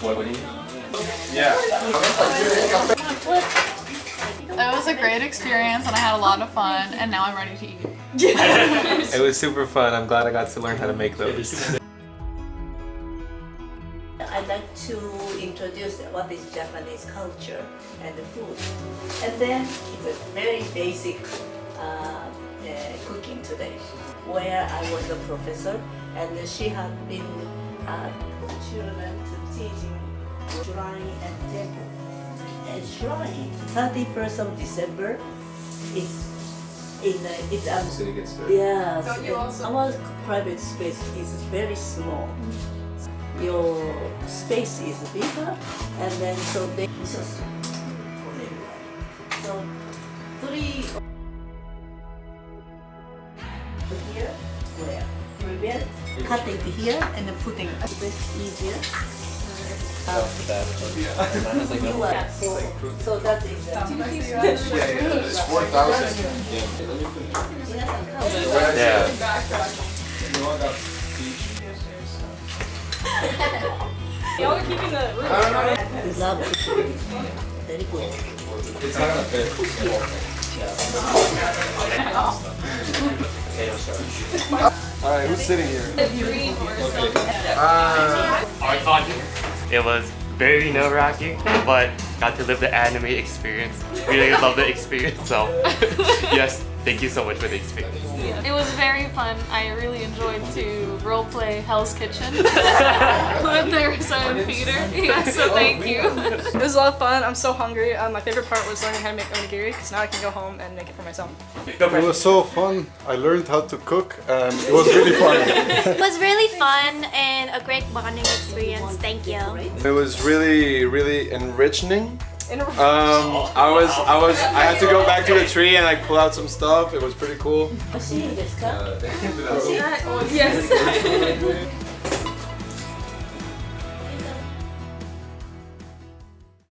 What do you? Yeah. It was a great experience and I had a lot of fun and now I'm ready to eat. It was super fun. I'm glad I got to learn how to make those. I'd like to introduce what is Japanese culture and the food. And then it's a very basic cooking today, where I was a professor and she had been children to teaching shrine and temple. And shrine, 31st of December, it's City gets started. yes, our private space is very small. Your space is bigger, and then so they so for everyone. So 3 here, where prepare cutting here and then putting a bit easier. So that is It's 4,000. Y'all are keeping the room. love it. Very good. It's not gonna fit. Alright, who's sitting here? It was very nerve-wracking, but got to live the anime experience. Really love the experience, so yes, thank you so much for the experience. It was very fun. I really enjoyed to roleplay Hell's Kitchen when there was a theater. Yeah, so thank you. It was a lot of fun. I'm so hungry. My favorite part was learning how to make onigiri because now I can go home and make it for myself. It was so fun. I learned how to cook and it was really fun. It was really fun and a great bonding experience. Thank you. It was really enriching. I had to go back to the tree and like pull out some stuff. It was pretty cool. Machineですか? Yes.